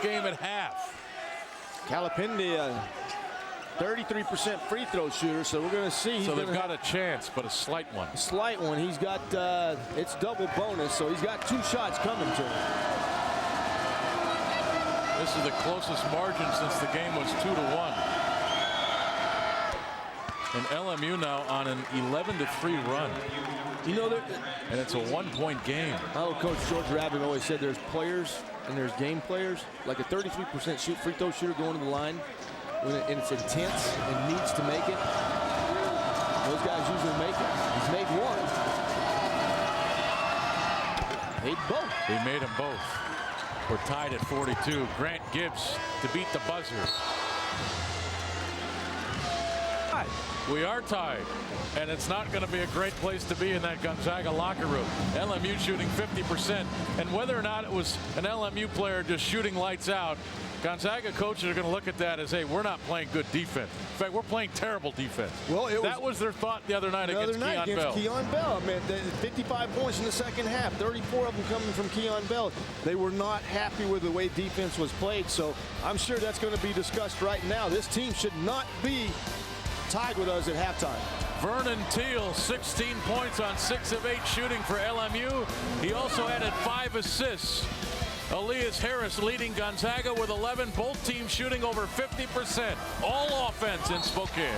game at half. Calipindi, 33% free throw shooter, so we're going to see. So they've got a chance, but a slight one. A slight one. He's got, it's double bonus, so he's got 2 shots coming to him. This is the closest margin since the game was 2-1. And LMU now on an 11-3 run. You know, and it's a 1-point game. My old coach George Rabbit always said there's players and there's game players. Like a 33% free throw shooter going to the line, and it's intense and needs to make it. Those guys usually make it. He's made one. Made both. He made them both. We're tied at 42. Grant Gibbs to beat the buzzer. We are tied, and it's not going to be a great place to be in that Gonzaga locker room. LMU shooting 50%, and whether or not it was an LMU player just shooting lights out, Gonzaga coaches are going to look at that as, hey, we're not playing good defense. In fact, we're playing terrible defense. Well, that was their thought the other night against Keon Bell. I mean, 55 points in the second half, 34 of them coming from Keon Bell. They were not happy with the way defense was played, so I'm sure that's going to be discussed right now. This team should not be tied with us at halftime. Vernon Teal, 16 points on 6 of 8 shooting for LMU. He also added 5 assists. Elias Harris leading Gonzaga with 11. Both teams shooting over 50%. All offense in Spokane.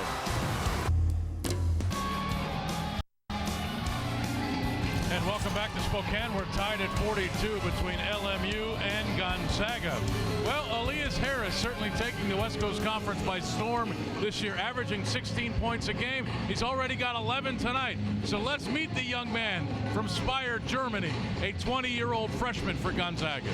And welcome back to Spokane. We're tied at 42 between LMU and Gonzaga. Well, Elias Harris certainly taking the West Coast Conference by storm this year, averaging 16 points a game. He's already got 11 tonight. So let's meet the young man from Speyer, Germany, a 20-year-old freshman for Gonzaga.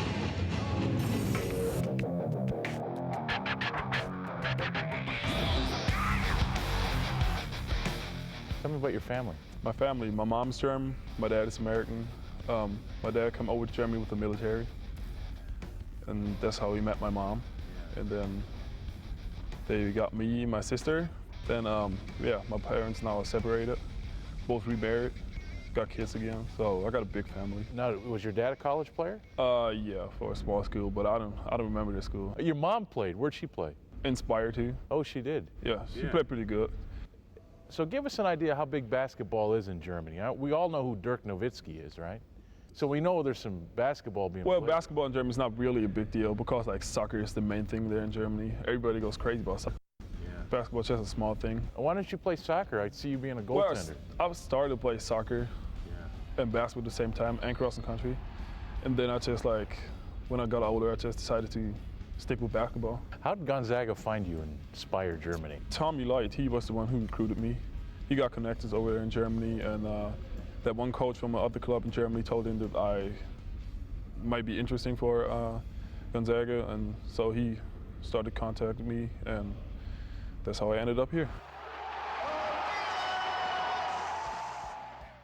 Tell me about your family. My family, my mom's German, my dad is American. My dad came over to Germany with the military, and that's how he met my mom. And then they got me and my sister. Then, yeah, my parents now are separated, both remarried, got kids again, so I got a big family. Now, was your dad a college player? Yeah, for a small school, but I don't remember the school. Your mom played. Where'd she play? In Speyer too. Oh, she did? Yeah, she played pretty good. So give us an idea how big basketball is in Germany. We all know who Dirk Nowitzki is, right? So we know there's some basketball being played. Well, basketball in Germany is not really a big deal because like soccer is the main thing there in Germany. Everybody goes crazy about soccer. Yeah. Basketball is just a small thing. Why don't you play soccer? I'd see you being a goaltender. Well, I started to play soccer and basketball at the same time and cross country. And then I just like, when I got older, I just decided to stick with basketball. How did Gonzaga find you in Speyer, Germany? Tommy Light, he was the one who recruited me. He got connections over there in Germany, and that one coach from another club in Germany told him that I might be interesting for Gonzaga, and so he started contacting me, and that's how I ended up here.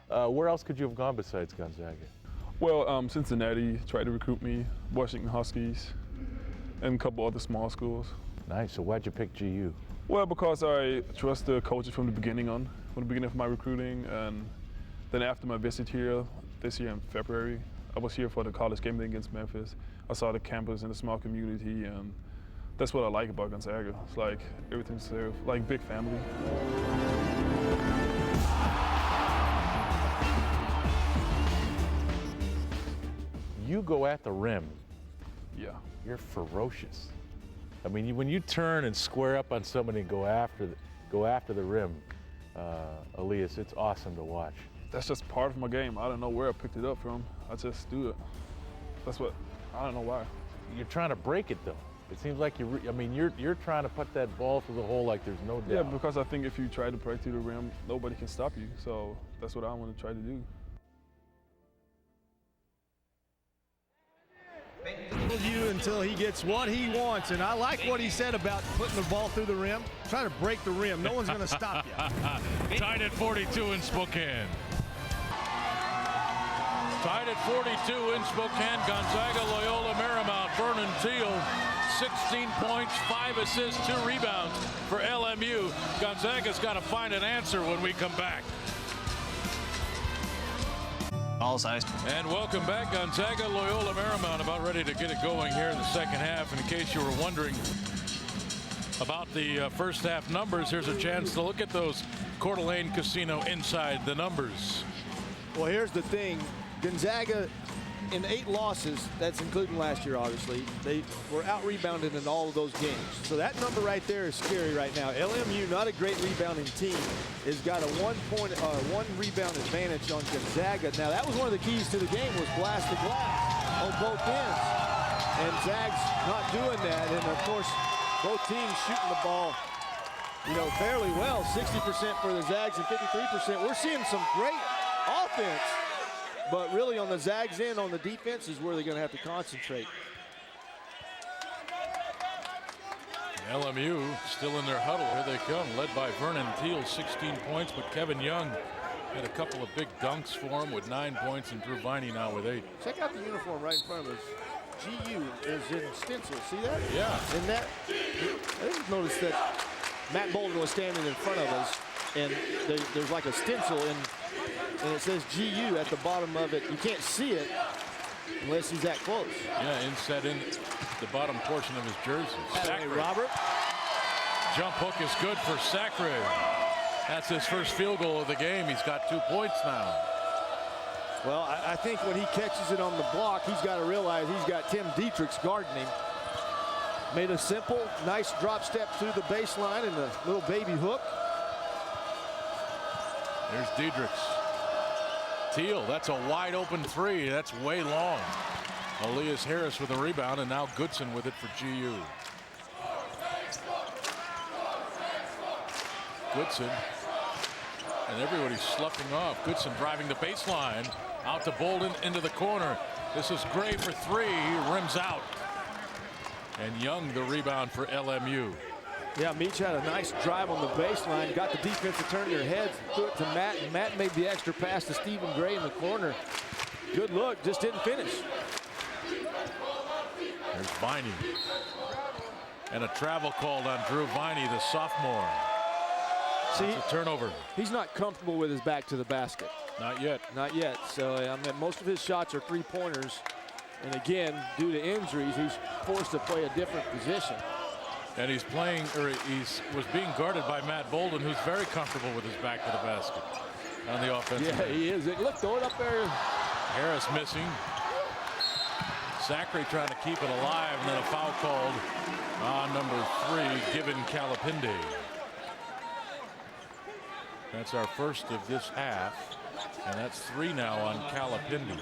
Where else could you have gone besides Gonzaga? Well, Cincinnati tried to recruit me, Washington Huskies, and a couple other small schools. Nice. So why'd you pick GU? Well, because I trust the coaches from the beginning of my recruiting, and then after my visit here this year in February, I was here for the college game day against Memphis. I saw the campus and the small community, and that's what I like about Gonzaga. It's like everything's there, like big family. You go at the rim. Yeah. You're ferocious. I mean, when you turn and square up on somebody and go after the rim, Elias, it's awesome to watch. That's just part of my game. I don't know where I picked it up from. I just do it. I don't know why. You're trying to break it though. It seems like you're trying to put that ball through the hole like there's no doubt. Yeah, because I think if you try to break through the rim, nobody can stop you. So that's what I want to try to do. You until he gets what he wants, and I like what he said about putting the ball through the rim. Try to break the rim. No one's going to stop you. Tied at 42 in Spokane. Tied at 42 in Spokane. Gonzaga, Loyola Marymount. Vernon Teal, 16 points, 5 assists, 2 rebounds for LMU. Gonzaga's got to find an answer when we come back. all size. And welcome back. Gonzaga Loyola Marymount about ready to get it going here in the second half. And in case you were wondering about the first half numbers, here's a chance to look at those Coeur d'Alene Casino inside the numbers. Well, here's the thing. Gonzaga, in 8 losses, that's including last year, obviously, they were out-rebounded in all of those games. So that number right there is scary right now. LMU, not a great rebounding team, has got a 1 rebound advantage on Gonzaga. Now, that was one of the keys to the game, was blast the glass on both ends. And Zag's not doing that. And, of course, both teams shooting the ball, you know, fairly well. 60% for the Zags and 53%. We're seeing some great offense. But really on the Zags end, on the defense, is where they're going to have to concentrate. LMU still in their huddle. Here they come, led by Vernon Teal, 16 points. But Kevin Young had a couple of big dunks for him with 9 points, and Drew Viney now with 8. Check out the uniform right in front of us. GU is in stencil. See that? Yeah. And that, I just noticed that Matt Bolden was standing in front of us, and there's like a stencil and it says GU at the bottom of it. You can't see it unless he's that close. Yeah, inset in the bottom portion of his jersey. Hey, Robert. Jump hook is good for Sacre. That's his first field goal of the game. He's got 2 points now. Well, I think when he catches it on the block, he's got to realize he's got Tim Dietrichs guarding him. Made a simple, nice drop step through the baseline and a little baby hook. There's Dietrichs. Teal, that's a wide open 3. That's way long. Elias Harris with a rebound, and now Goodson with it for GU. Goodson, and everybody's sloughing off. Goodson driving the baseline, out to Bolden, into the corner. This is Gray for 3. He rims out. And Young the rebound for LMU. Yeah, Meach had a nice drive on the baseline, got the defense to turn their heads, threw it to Matt, and Matt made the extra pass to Stephen Gray in the corner. Good look, just didn't finish. There's Viney. And a travel called on Drew Viney, the sophomore. See, it's a turnover. He's not comfortable with his back to the basket. Not yet. Not yet. So, I mean, most of his shots are 3-pointers. And again, due to injuries, he's forced to play a different position. And he's playing, or was being guarded by Matt Bolden, who's very comfortable with his back to the basket on the offensive Yeah, end. he is. Look, throw it up there. Harris missing. Sacre trying to keep it alive, and then a foul called on number 3, Given Calipindi. That's our first of this half, and that's 3 now on Calipindi.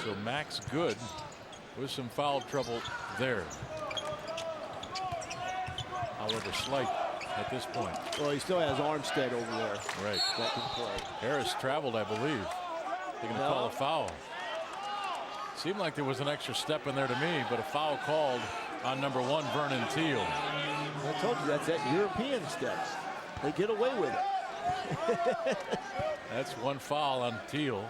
So Max Good with some foul trouble there. However, slight at this point. Well, he still has Armstead over there. Right. That can play. Harris traveled, I believe. They're going to call a foul. Seemed like there was an extra step in there to me, but a foul called on number 1, Vernon Teal. I told you, that's that European step. They get away with it. That's 1 foul on Teal.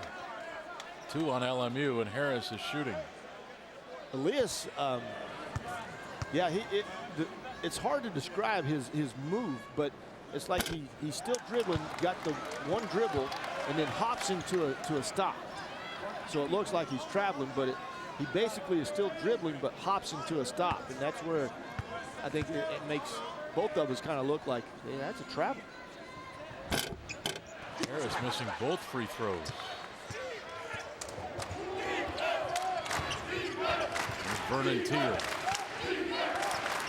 2 on LMU, and Harris is shooting. Elias, yeah, it's hard to describe his move, but it's like he's still dribbling, got the 1 dribble, and then hops into a stop. So it looks like he's traveling, but he basically is still dribbling, but hops into a stop, and that's where I think it makes both of us kind of look like, hey, that's a travel. Harris missing both free throws. Vernon Teal.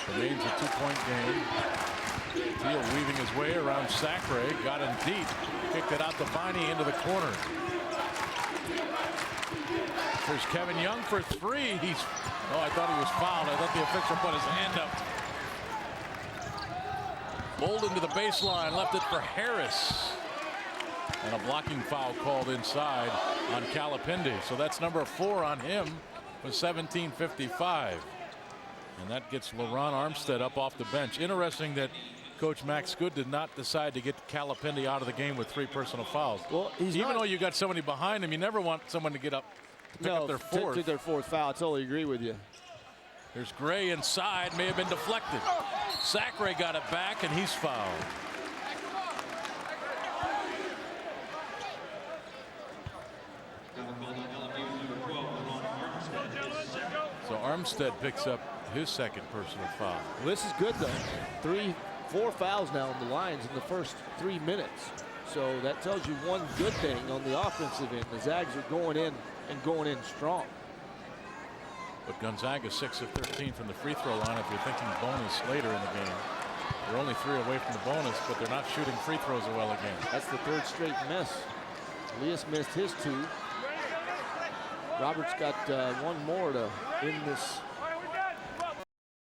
Remains a 2-point game. Teal weaving his way around Sacre. Got him deep. Kicked it out to Viney into the corner. There's Kevin Young for 3. Oh, I thought he was fouled. I thought the official put his hand up. Bolden to the baseline. Left it for Harris. And a blocking foul called inside on Calipindi. So that's number 4 on him. With 17:55, and that gets LaRon Armstead up off the bench. Interesting that Coach Max Good did not decide to get Calipindi out of the game with 3 personal fouls. Well, even though you got somebody behind him, you never want someone to get up to pick up their 4th. To their 4th foul. I totally agree with you. There's Gray inside, may have been deflected. Sacre got it back, and he's fouled. Armstead picks up his second personal foul. Well, this is good, though. 4 fouls now on the Lions in the first 3 minutes. So that tells you one good thing on the offensive end. The Zags are going in and going in strong. But Gonzaga 6 of 13 from the free throw line. If you're thinking bonus later in the game, they're only 3 away from the bonus, but they're not shooting free throws well again. That's the 3rd straight miss. Elias missed his 2. Roberts got 1 more to end this